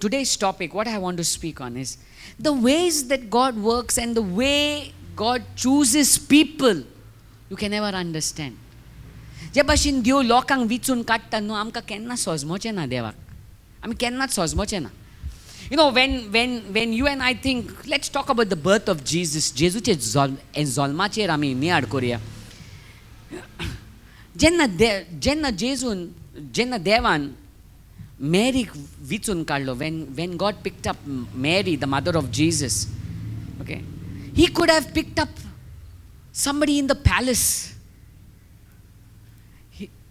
today's topic, what I want to speak on is the ways that God works and the way God chooses people, you can never understand. जे भाशेन देव लोकांक विचून काडटा न्हू आमकां केन्ना सोजमोचें ना देवाक. आमी केन्नाच सोजमोचें ना. You know, when you and I think, let's talk about the birth of Jesus. जेजूचे जल्माचेर आमी नियाड करुया. जेन्ना देवान Mary vichun kadlo, when God picked up Mary, the mother of Jesus, okay, he could have picked up somebody in the palace.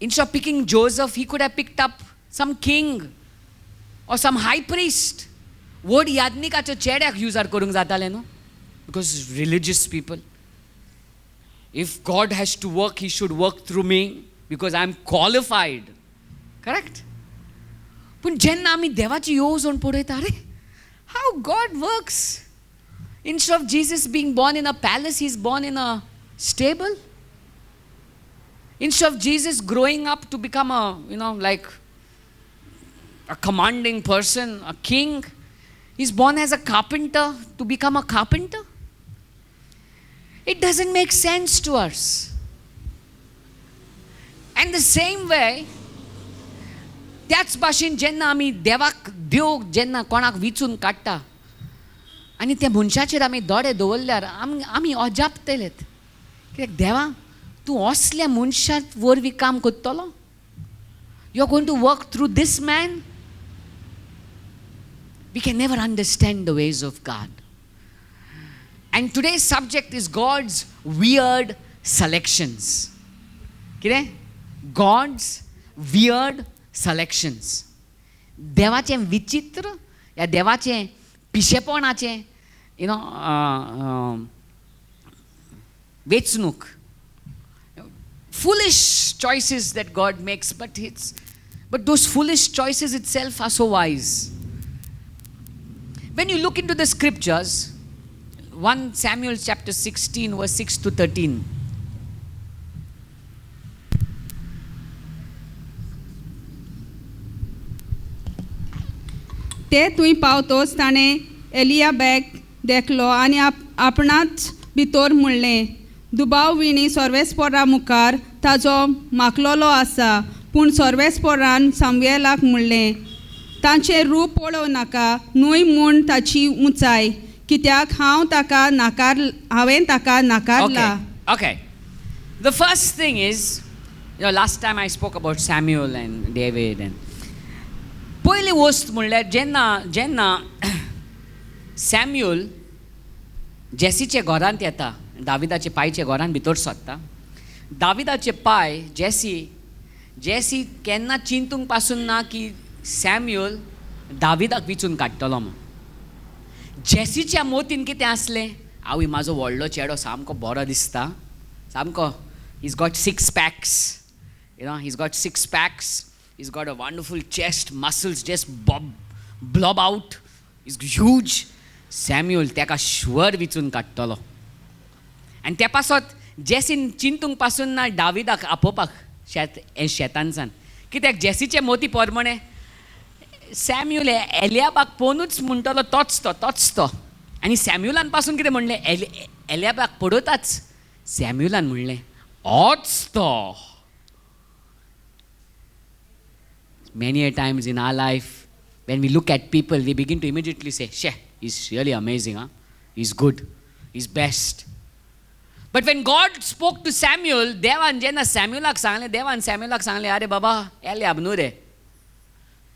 Instead of picking Joseph, he could have picked up some king or some high priest. Word yad ka cho chedak user korung zatale no, because religious people. If God has to work, he should work through me because I'm qualified. Correct? पण जेन्ना आमी देवाची येवजण पळयता रे, how God works. Instead of Jesus being born in a palace, he's born in a stable. Instead of Jesus growing up to become a, like a commanding person, a king, he's born as a carpenter to become a carpenter. It doesn't make sense to us. And the same way, त्याच भाशेन जेन्ना आमी देव जेन्ना कोणाक विचून काडटा आनी त्या मनशाचेर आमी दोळे दवरल्यार आमी अजापतलेत. कित्याक देवा तूं असल्या मनशा वरवीं काम करतलो? You are going to work through this man? We can never understand the ways of God. And today's subject is God's weird selections. कितें? God's weird selections. देवाचे विचित्र या देवाचे पिशेपणाचे वेचणूक, foolish choices that God makes, but those foolish choices itself are so wise. When you look into the scriptures, 1 Samuel chapter 16 verse 6 to 13. ते तुवें पावतोच ताणें एलियाबेक देखलो आनी आपणाच भितर म्हणलें, दुबाव विणी सर्वेस्परा मुखार ताजो माकलोलो आसा. पूण सर्वेस्परान सामुएलाक म्हणलें, ताचें रूप पळोवं नाका, न्हय म्हूण ताची उंचाय, कित्याक हांवें ताका नाकारला. Okay. The first thing is, last time I spoke about Samuel and David and पयली वस्त म्हणल्यार जेन्ना सॅम्युअल जेसीचे घरांत येता, दाविदाचे पायचे घरांत भितर सरता, दाविदाचे पाय जेसी केन्ना चिंतूंक पासून ना की सॅम्युअल दाविदाक विचून काडटलो म्हूण. जेसीच्या मोतीन कितें आसलें? आवय म्हाजो व्हडलो चेडो सामको बरो दिसता, सामको, he's got 6 packs, he's got 6 packs. He's got a wonderful chest, muscles just blob out. He's huge. Samuel तेका श्वर विचून काडटलो. आनी ते पासत जेसीन चिंतूंक पासून ना दाविदाक आपोवपाक शेतांसान. कित्याक जेसीचे मोती पोरमणे सॅम्युअल एलियाबाक पळोवनूच म्हणटलो तोच तो. आनी सॅम्युअलान पासून कितें म्हणलें? एलियाबाक पळोवताच सॅम्युअलान म्हणलें, होच तो. Many a times in our life, when we look at people, we begin to immediately say, "Sheh, he's really amazing, huh? He's good, he's best." But when God spoke to Samuel, देवान जेन्ना सॅम्युअलाक सांगलें, अरे बाबा Eliab न्हू रे,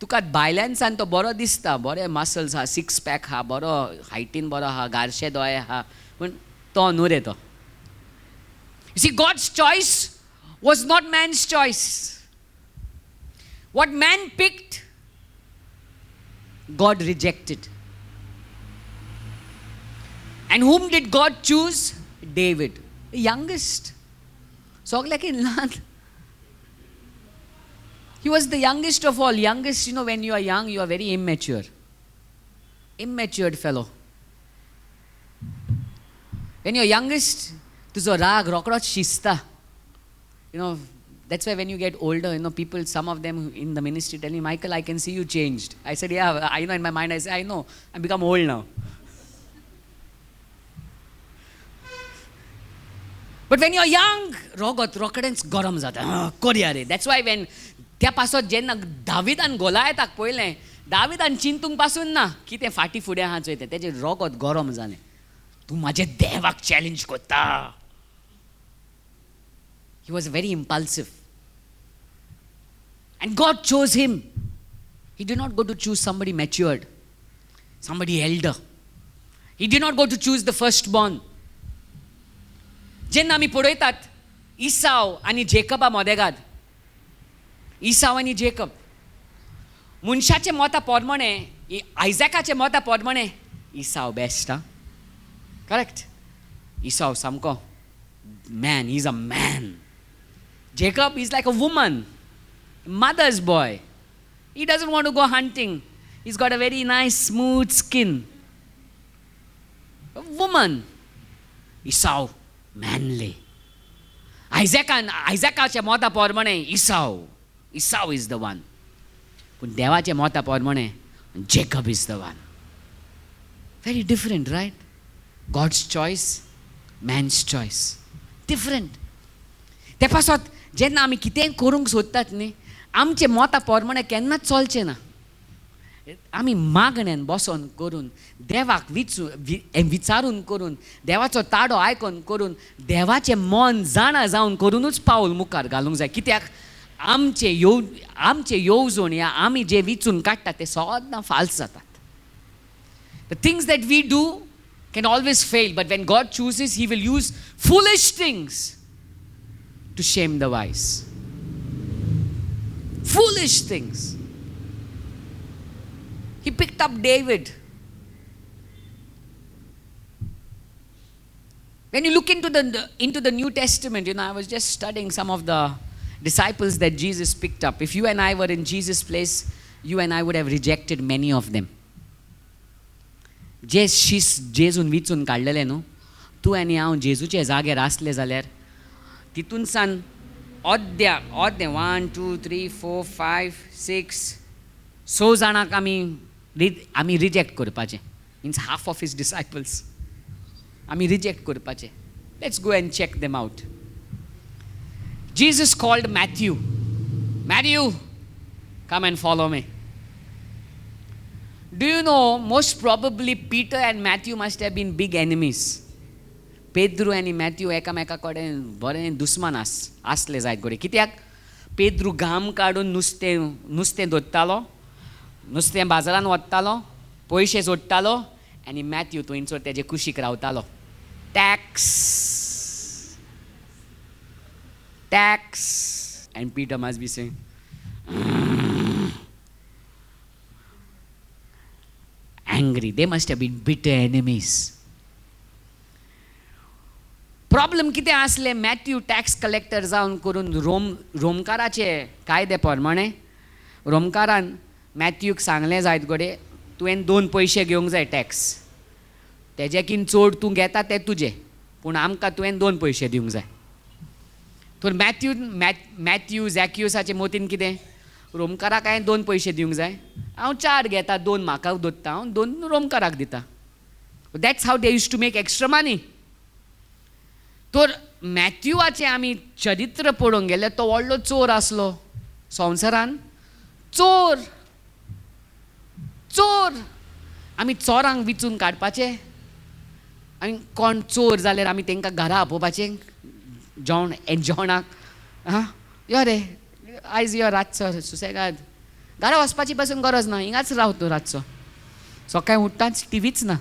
तुका भायल्यानसान तो बरो दिसता, बरे मसल्स हा, 6 pack हा, बरो हायटीन बरो हा, गारशे दोळे हा, पूण तो न्हू रे तो. You see, God's choice was not man's choice. What man picked, God rejected. And whom did God choose? David, the youngest. Soglakin Lan. He was the youngest of all. Youngest, when you are young, you are very immature. Immatured fellow. When you're youngest, तुझो राग रोकडोच शिजता. That's why when you get older, people, some of them in the ministry tell me, Michael, I can see you changed. I said, yeah, I know. In my mind, I say, I know. I've become old now. But when you're young, rockets garam jata. Korea. That's why when त्या पासत जेन्ना दाविदान गोलायताक पळयलें, दाविदान चिंतूंक पासून ना की तें फाटी फुडें आहा चोय तें, तेजें रोगत गरम जालें. तूं म्हाजे देवाक चॅलेंज कोत्ता. He was very impulsive. And God chose him. He did not go to choose somebody matured, somebody elder. He did not go to choose the firstborn. जेन्ना आमी पळयतात इसाव आनी जेकबा मोदेगाद, इसाव आनी जेकब, मनशाचे मोता पोरमणे, आयझॅकाचे मोता पोरमणे इसाव बेस्ट. करेक्ट. इसाव सामको man, he is a man. Jacob is like a woman, mother's boy. He doesn't want to go hunting. He's got a very nice, smooth skin. A woman. Esau, manly. Isaacaच्या मोता पोरमणे Esau is the one. But देवाच्या Mota पोरमणे Jacob is the one. Very different, right? God's choice, man's choice. Different. ते पासत जेन्ना आमी कितेंय करूंक सोदतात न्ही, आमचे मोता पोरमणे केन्नाच चलचें ना. आमी मागण्यान बसोन करून, देवाक विचारून करून, देवाचो ताडो आयकोन करून, देवाचें मन जाणा जावन करूनच पावल मुखार घालूंक जाय. कित्याक आमचे येवजण या आमी जे विचून काडटा ते सदां फाल्स जातात. The things that we do can always fail, but when God chooses, He will use foolish things to shame the wise. Foolish things. He picked up David. When you look into the New Testament, I was just studying some of the disciples that Jesus picked up. If you and I were in Jesus' place, you and I would have rejected many of them. जेजून विचून काडलेले न्हू, तूं आनी हांव जेजूचे जाग्यार आसले जाल्यार तितून सान अर्दे 1 2 3 4 5 6 6 जाणांक आमी रिजेक्ट करपाचें. Means half of his disciples आमी रिजेक्ट करपाचें. Let's go and check them out. Jesus called Matthew. Matthew, come and follow me. Do you know, most probably Peter and Matthew must have been big enemies. Pedro आनी Matthew एकामेका कडेन बरें दुस्मान आसले जायत गोडे. कित्याक पेद्रू घाम काडून नुस्तें धरतालो, नुस्तें बाजारान वत्तालो, पयशे जोडटालो, आनी मॅथ्यू थंयचो तेजे कुशीक रावतालो. Tax. And Peter must be saying, angry. They must have been bitter enemies. Problem कितें आसलें? मॅथ्यू टॅक्स कलेक्टर जावन करून रोमकाराचे कायदे प्रमाणे रोमकारान मॅथ्यूक सांगलें जायत गोडे, तुवें 2 पयशे घेवंक जाय टॅक्स. तेजेकीन चड तूं घेता तें तुजें, पूण आमकां तुवें 2 पयशे दिवंक जाय. तर मॅथ्यू झॅक्यूसाचे मोतीन कितें? रोमकाराक हांवें 2 पयशे दिवंक जाय, हांव 4 घेता, 2 म्हाका दोत्ता, हांव 2 रोमकाराक दिता. That's how they use to make extra money. तर मॅथ्यूवाचें आमी चरित्र पळोवंक गेल्यार तो व्हडलो चोर आसलो संवसारान. चोर आमी चोरांक विचून काडपाचे, आनी कोण चोर जाल्यार आमी तांकां घरा आपोवपाचें जेवणाक. यो रे आयज यो रातचो सुसेगाद, घरा वचपाची पासून गरज ना, हिंगाच राव तूं रातचो. सकाळीं उठ्ठाच टीव्हीच ना.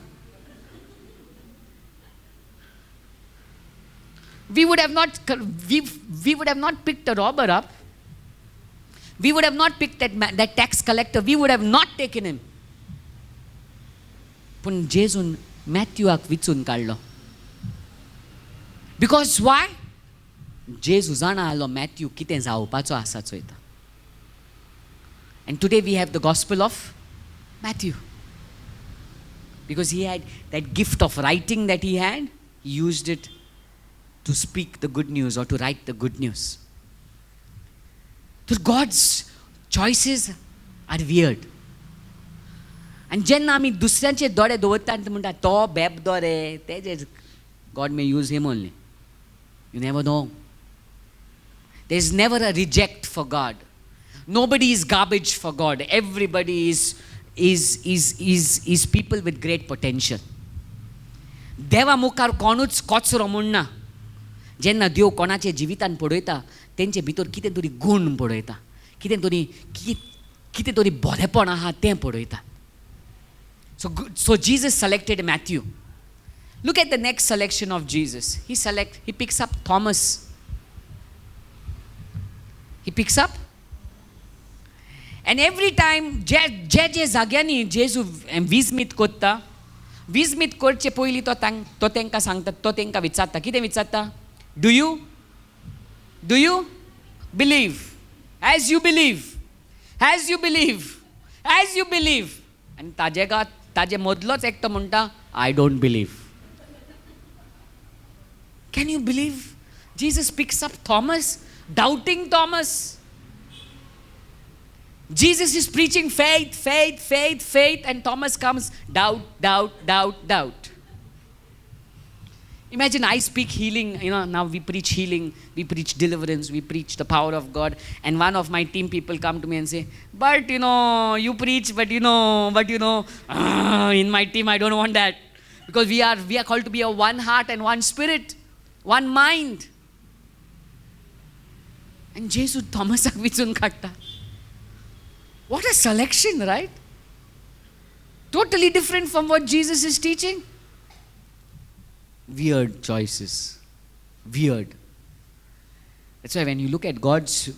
We would have not picked a robber up. We would have not picked that tax collector. We would have not taken him. पूण जेजून मॅथ्यूआक विचून काडलो. Because why? जेजू जाणा आलो मॅथ्यू कितें जावपाचो आसा Choyta. And today we have the gospel of Matthew. Because he had that gift of writing that he had, he used it to speak the good news or to write the good news. तर God's चॉयसीस are weird. आनी जेन्ना आमी दुसऱ्यांचे दोळे दवरता आनी म्हणटा तो बेबदो रे, तेजे God may use him only. You never know. There is never a reject for God. Nobody is garbage for God. Everybody is people with great potential. देवा मुखार कोणूच कचरो म्हणना. जेन्ना देव कोणाचे जिवितान पळयता तेंचे भितर कितें तरी गूण पळयता, कितें तरी बरेपण आहा तें पळयता. So Jesus selected Matthew. Look at the next selection of Jesus. He picks up Thomas. He picks up. And every time जे जाग्यांनी जेजू विजमीत कोत्ता, विजमीत करचे पयलीं तो तांकां सांगता, तो तांकां विचारता. कितें विचारता? Do you believe? As you believe. आनी ताजे मदलोच एकटो म्हणटा, I don't believe. Can you believe? Jesus picks up Thomas, doubting Thomas. Jesus is preaching faith, and Thomas comes, doubt. Imagine I speak healing, now we preach healing, we preach deliverance, we preach the power of God, and one of my team people come to me and say, but you preach, but in my team I don't want that, because we are called to be a one heart and one spirit, one mind. And Jesus Thomas vichun katta. What a selection, right? Totally different from what Jesus is teaching. Weird choices. Weird. That's why when you look at God's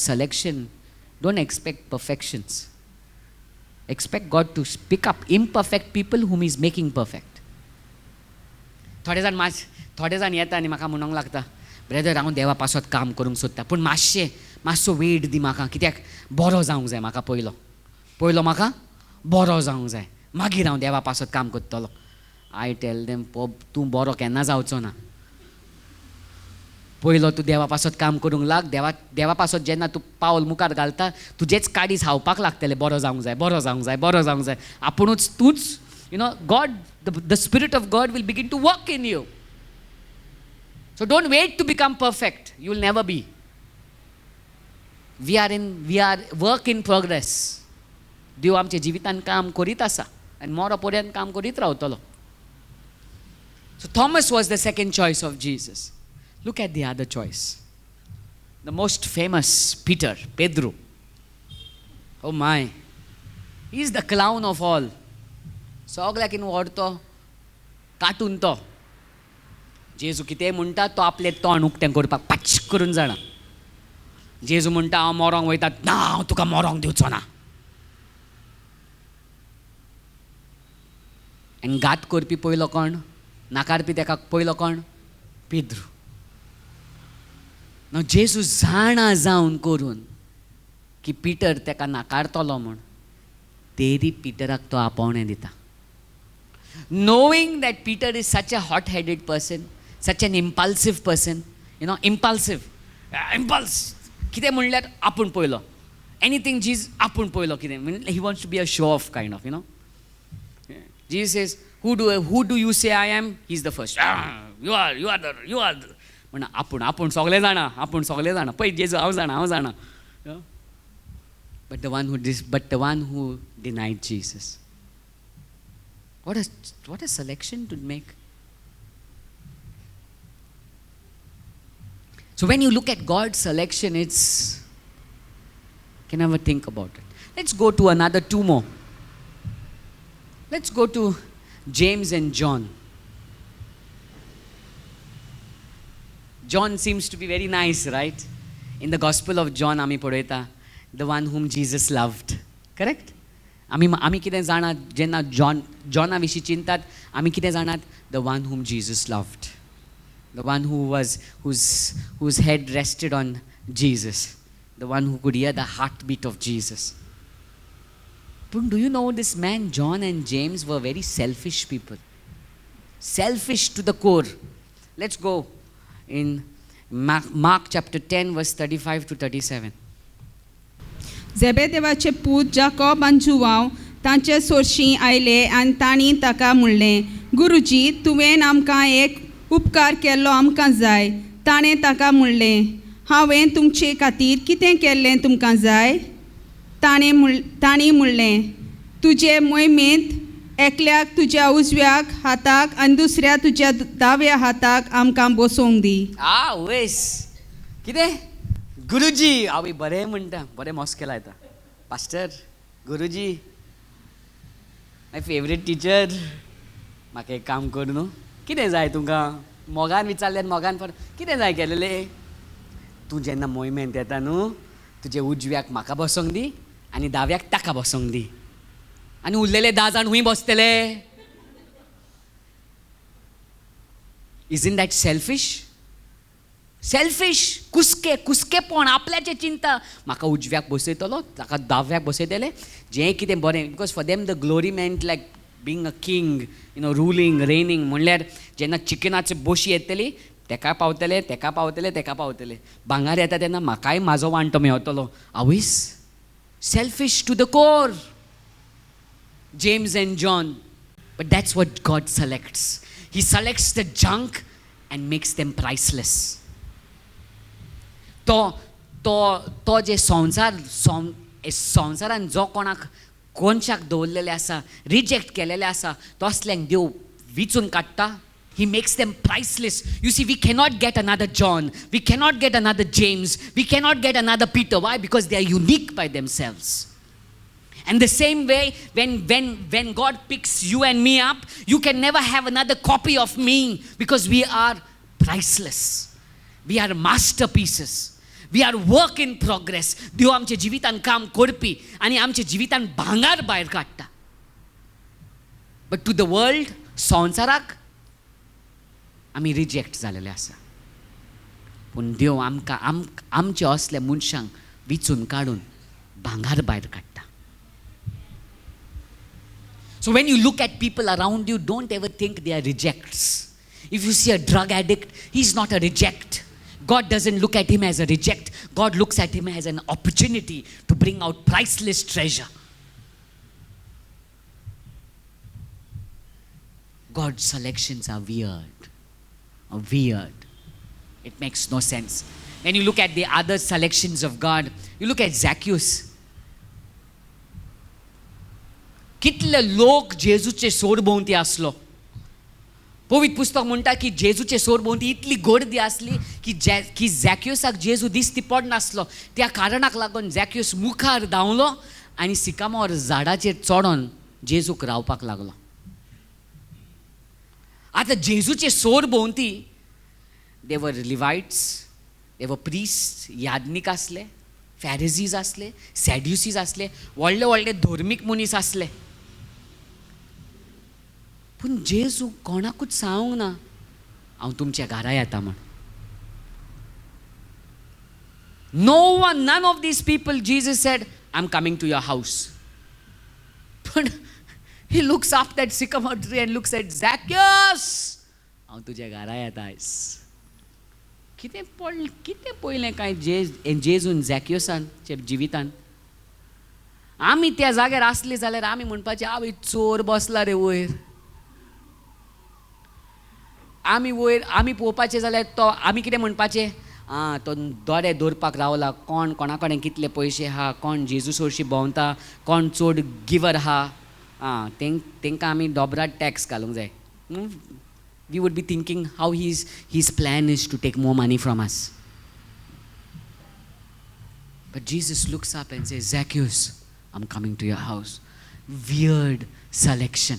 selection, don't expect perfections. Expect God to pick up imperfect people whom He's making perfect. थोडे जाण येता आनी म्हाका म्हणूंक लागता, brother हांव देवा पासत काम करूंक सोदता, पूण मातसो वेट दी म्हाका, कित्याक बरो जावंक जाय म्हाका. पयलो म्हाका बरो जावंक जाय, मागीर हांव देवा पासत काम करतलो. आय टेल देम, तूं बरो केन्ना जावचो ना. पयलो तूं देवा पासत काम करूंक लाग. देवा पासत जेन्ना तूं पावल मुखार घालता, तुजेच काडीस हावपाक लागतलें, बरो जावंक जाय. आपुणूच तूंच, God, the Spirit of God will begin to work in you. So don't wait to become perfect. You will never be. We are work in progress. देव आमचे जिवितान काम करीत आसा आनी मोरो पर्यंत काम करीत रावतलो. So Thomas was the second choice of Jesus. Look at the other choice. The most famous, Pedro. Oh my. He is the clown of all. सगळ्याकीन व्हडतो काटून तो. जेजू कितें म्हणटा तो आपलें तोंड उक्तें करपाक पाच करून जाणा. जेजू म्हणटा हांव मरोंक वयता, ना हांव तुका मरोंक दिवचो ना. आनी घात करपी पयलो कोण? नाकारपी तेका पयलो कोण? पेद्रू. ना जेजू जाणा जावन करून की पिटर तेका नाकारतलो म्हूण, तेरी पिटराक तो आपोवणें दिता. Knowing that Peter is such a hot-headed person, such an impulsive person, impulse. कितें म्हणल्यार आपूण पयलो. Anything Jesus आपूण पयलो कितें. He wants to be a show-off kind of, Jesus says, who do you say I am? He's the first. You are the. म्हण आपूण सगळे जाणा. पळय जेजू हांव जाणा. But the one who denied Jesus. What a selection to make. So when you look at God's selection, can ever think about it. Let's go to another two more. Let's go to James and John. John seems to be very nice, right? In the Gospel of John, आमी पळयता, the one whom Jesus loved. Correct? आमी कितें जाणात जेन्ना जॉना विशीं चिंतात, आमी कितें जाणात? The one whom Jesus loved. The one whose head rested on Jesus. The one who could hear the heartbeat of Jesus. But do you know this man, John and James, were very selfish people. Selfish to the core. Let's go in Mark chapter 10 verse 35 to 37. झेबेदेवाचे पूत जाकोब आनी जुवांव तांचे सोरशीं आयले आनी तांणी ताका म्हणलें, गुरुजी, तुवें आमकां एक उपकार केल्लो आमकां जाय. ताणें ताका म्हणलें, हांवें तुमचे खातीर कितें केल्लें तुमकां जाय? तांणी म्हणलें, तुजे मोहिमेंत एकल्याक तुज्या उजव्याक हाताक आनी दुसऱ्या तुज्या दाव्या हाताक आमकां बसोवंक दी. वयस कितें गुरुजी हांव बरें म्हणटा, बरें मोस केला येता. Pastor, Guruji, my favourite Stitcher, म्हाका एक काम कर न्हू. कितें जाय तुमकां? मोगान विचारल्यार मोगान पर कितें जाय केलेलें? तूं जेन्ना मोहिमेंत येता न्हू, तुजे उजव्याक म्हाका बसोंक दी आनी दाव्याक ताका बसोंक दी, आनी उरलेले 10 जाण हूंय बसतले. Isn't that selfish? सेल्फिश, कुस्केपण, आपल्याचे चिंता. म्हाका उजव्याक बसयतलो, ताका दाव्याक बसयतले, जें कितें बरें. Because for them the glory meant like being a king, ruling, raining. म्हणल्यार जेन्ना चिकनाची बोशी येतली, तेका पावतले, तेका पावतले, तेका पावतले. भांगार येता तेन्ना म्हाकाय म्हाजो वांटो मेळटलो. आवयस, selfish to the core. James and John. But that's what God selects. He selects the junk and makes them priceless. तो जे संवसारान जो कोणाक कोणशाक दवरलेले आसा, रिजेक्ट केलेले आसा, तसल्यांक देव विचून काडटा. He makes them priceless. You see, we cannot get another John. We cannot get another James. We cannot get another Peter. Why? Because they are unique by themselves. And the same way, when God picks you and me up, you can never have another copy of me, because we are priceless. We are masterpieces. We are work in progress. देव आमच्या जिवितान काम करपी आनी आमच्या जिवितान भांगार भायर काडटा. But to the world, संवसाराक आमी reject जालेले आसा. पूण देव आमकां आमचे असल्या मनशांक विचून काडून भांगार भायर काडटा. So when you look at people around you, don't ever think they are rejects. If you see a drug addict, he's not a reject. God doesn't look at him as a reject. God looks at him as an opportunity to bring out priceless treasure. God's selections are weird. It makes no sense. When you look at the other selections of God, you look at Zacchaeus. कितले लोक जेजूचे सोर भोंवती आसलो. पवित्र पुस्तक म्हणटा की जेजूचे सोर भोंवती इतली गर्दी आसली की झॅक्युसाक जेजू दिसती पडनासलो. त्या कारणाक लागून झॅक्युस मुखार धांवलो आनी सिकामोर झाडाचेर चोडोन जेजूक रावपाक लागलो. आतां जेजूचे सोर भोंवती दे वर लिवाइट्स, दे वर प्रीस्ट, यादनीक आसले, फॅरिजीज आसले, सॅड्युसीज आसले, व्हडले व्हडले धर्मीक मनीस आसले. पूण जेजू कोणाकूच सांगूंक ना हांव तुमच्या घरा येता म्हण. None of these people, Jesus said, I'm coming to your house. But he looks up that sycamore tree and looks at Zacchaeus. हांव तुज्या घरा येता आयज. कितें पयलें काय जेजून झॅक्युसाच्या जिवितान. आमी त्या जाग्यार आसले जाल्यार आमी म्हणपाचें, आवय चोर बसला रे वयर. आमी पळोवपाचें जाल्यार तो आमी कितें म्हणपाचें, तो दोरे दवरपाक रावला, कोणा कडेन कितले पयशे आहा, कोण जेजू सोरशी भोंवता, कोण चड गिवर आहा, तांकां आमी दोबराट टॅक्स घालूंक जाय. We would be thinking how his plan is to take more money from us. But Jesus looks up and says, Zacchaeus, I'm coming to your house. Weird selection.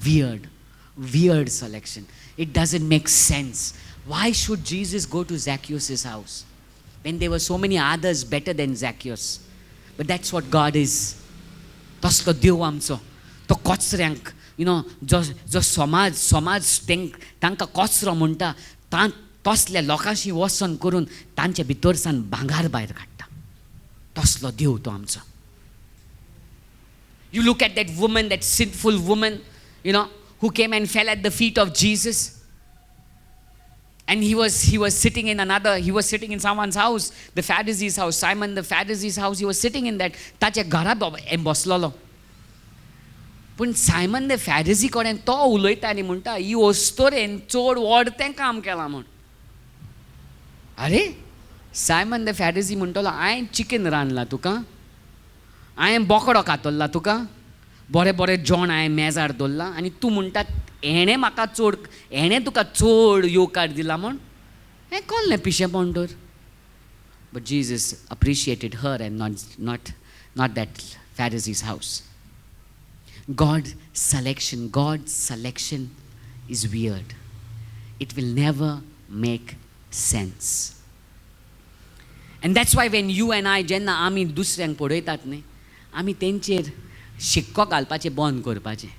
Weird selection. It doesn't make sense. Why should Jesus go to Zacchaeus' house when there were so many others better than Zacchaeus? But that's what God is. Taslo Dev amcho. To kotsryank, जो समाज तांकां कोचरो म्हणटा, तसल्या लोकांशी वचन करून तांचे भितरसान भांगार भायर काडटा. तसलो देव तो आमचो. You look at that woman, that sinful woman, who came and fell at the feet of Jesus. And he was sitting in someone's house, the Pharisee's house, Simon the Pharisee's house. He was sitting in that. ताच्या घरात बसलोलो. पूण Simon the फॅरिसी कडेन तो उलयता आनी म्हणटा ही वस्तोरेन चड व्हडतें काम केलां म्हूण. अरे सायमन द फॅरिसी म्हणटलो हांवें चिकन रांदलां तुका, हांवें बोकडो कातरला तुका, बरें बरें जेवण हांवें मेजार दवरलां आनी तूं म्हणटा हेणें तुका चड येवकार दिला म्हूण. हें कोल्लें पिशेपण तर. But Jesus appreciated her and not that Pharisee's house. God's selection is weird. It will never make sense. And that's why when you and I, जेन्ना आमी दुसऱ्यांक पळयतात न्ही, आमी तेंचेर शिक्को घालपाचें बंद करपाचें.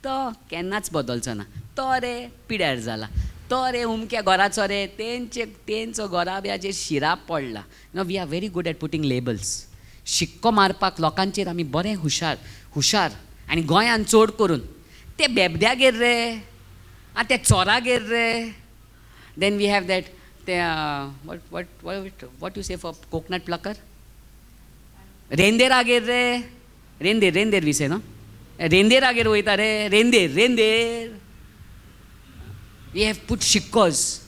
तो केन्नाच बदलचो ना, तो रे पिड्यार जाला, तो रे उमक्या घराचो रे, तेंचो घराब्याचेर शिराप पडला. We are very good at putting labels. शिक्को मारपाक लोकांचेर आमी बरें हुशार आनी गोंयान चड करून ते बेबद्यागेर रे, ते चोरागेर रे. देन वी हॅव दॅट ते वॉट यू से फॉर कोकोनट प्लकर, रेंदेरागेर रे, रेंदेर वी से नो, रेंदेरागेर वयता रे, रेंदेर. We have put shikkos.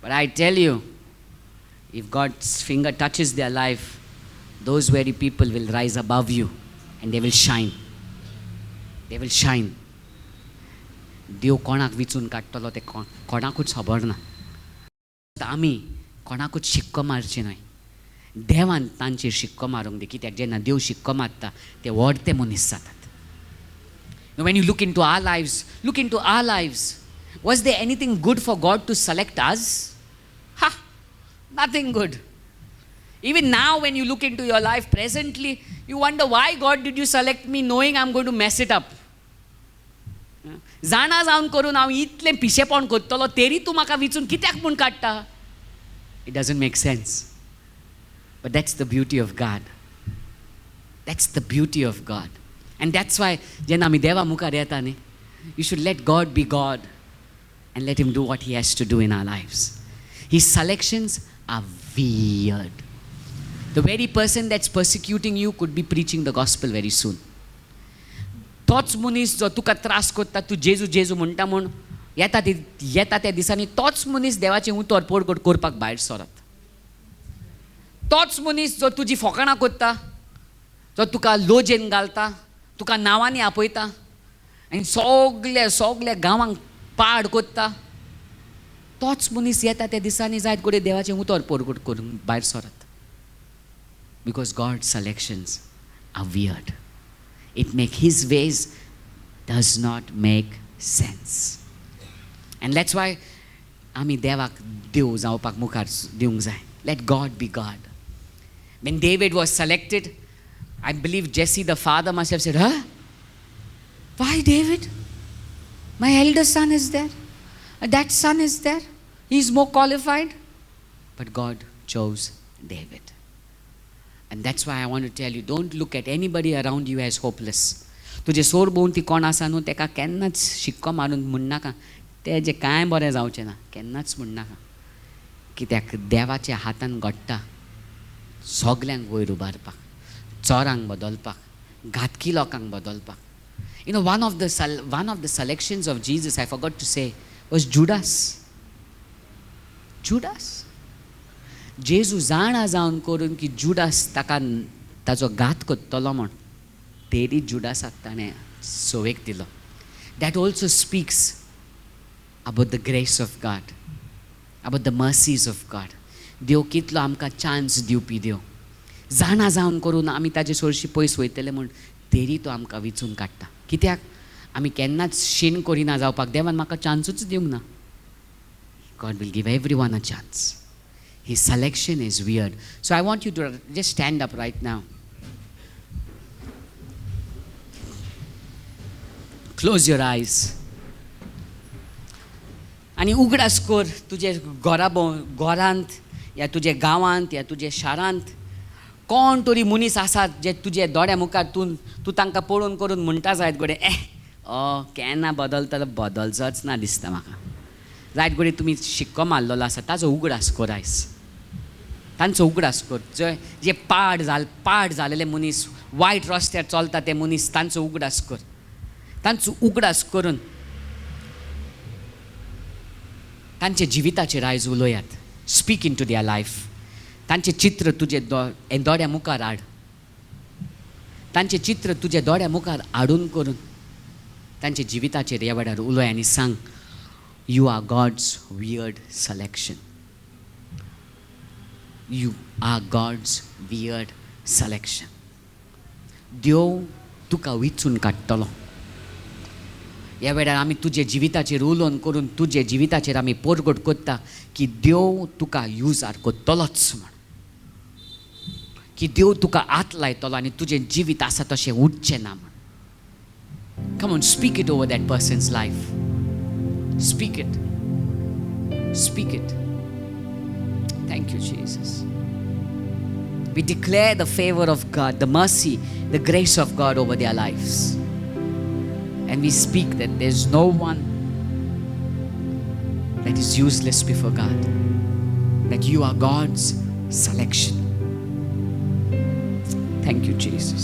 But I tell you, if God's finger touches their life, those very people will rise above you and they will shine. They will shine. देव कोणाक विचून काडटलो ते कोणाकूच खबर ना. आमी कोणाकूच शिक्को मारचे न्हय, देवान तांचेर शिक्को मारूंक दी. कित्याक जेन्ना देव शिक्को मारता ते व्हडते मनीस जातात. When you look into our lives, was there anything good for God to select us? Nothing good. Even now when you look into your life presently, you wonder, why God did you select me knowing I'm going to mess it up? जाणा जावन करून हांव इतलें पिशेपण करतलो तरी तूं म्हाका विचून कित्याक म्हूण काडटा? It doesn't make sense. But that's the beauty of God. That's the beauty of God. And that's why जेन्ना आमी देवा मुखार येता न्ही, you should let God be God and let him do what he has to do in our lives. His selections are weird. The very person that's persecuting you could be preaching the gospel very soon. तोच मनीस जो तुका त्रास करता, तूं जेजू म्हणटा म्हूण येता त्या दिसांनी तोच मनीस देवाचें उतर पोड करपाक भायर सरत. तोच मनीस जो तुजी फकाणां करता, जो तुका लोजेन घालता, तुका नांवांनी आपयता आनी सगल्या गांवांक पाड करता, तोच मनीस येता त्या दिसांनी जायत गोडे देवाचें उतर पोड करून भायर सरत. Because God's selections are weird. His ways does not make sense. And that's why आमी देवाक देव जावपाक मुखार दिवंक जाय. Let God be God. When David was selected, I believe Jesse the father must have said, why David? My eldest son is there. That son is there. He's more qualified. But God chose David. And that's why I want to tell you, don't look at anybody around you as hopeless. तुजे सोर भोंवती कोण आसा न्हू तेका केन्नाच शिक्को मारून म्हणनाका तेजें कांय बरें जावचें ना, केन्नाच म्हणनाका. कित्याक देवाच्या हातान घडटा सगल्यांक वयर उबारपाक, चोरांक बदलपाक, घातकी लोकांक बदलपाक. You know, one of the selections of Jesus, I forgot to say, was Judas. जेजू जाणा जावन करून की जुडास ताचो घात करतलो म्हण तेरी जुडासाक ताणें सोवेक दिलो. That also speaks about the grace of God, about the mercies of God. देव कितलो आमकां चान्स दिवपी देव. जाणा जावन करून आमी ताजे चडशी पयस वयतले म्हूण तेरी तो आमकां विचून काडटा. कित्याक आमी केन्नाच शीण करिना जावपाक देवान म्हाका चान्सूच दिवंक ना. God will give everyone a chance. His selection is weird. So I want you to just stand up right now. Close your eyes. आनी उगडास कर तुजे घरांत या तुजे गांवांत या तुजे शारांत कोण तरी मनीस आसात जे तुजे दोळ्या मुखार तूं तांकां पळोवन करून म्हणटा जायत गोडे केन्ना बदलतलो, बदलचोच ना दिसता म्हाका. जायत घडी तुमी शिक्को मारलेलो आसा ताजो उगडास कर आयज. तांचो उगडास कर. जे पाड जालेले मनीस, वायट रस्त्यार चलता ते मनीस, तांचो उगडास कर. तांचो उगडास करून तांचे जिविताचेर आयज उलोवयात. Speak into their life. तांचें चित्र तुजे दोळ्या मुखार हाड. तांचें चित्र तुज्या दोळ्या मुखार हाडून करून तांच्या जिविताचेर ह्या वेळार उलय आनी सांग, you are God's weird selection. You are God's weird selection. देव तुका विचून काडटलो. ह्या वेळार आमी तुजे जिविताचेर उलोवन करून तुजे जिविताचेर आमी पोरगोट कोत्ता की देव तुका युजार कोत्तलोच म्हण. की देव तुका हात लायतलो आनी तुजें जिवीत आसा तशें उरचें ना म्हण. Come on, speak it over that person's life. Speak it. Speak it. Thank you, Jesus. We declare the favor of God, the mercy, the grace of God over their lives. And we speak that there's no one that is useless before God. That you are God's selection. Thank you, Jesus.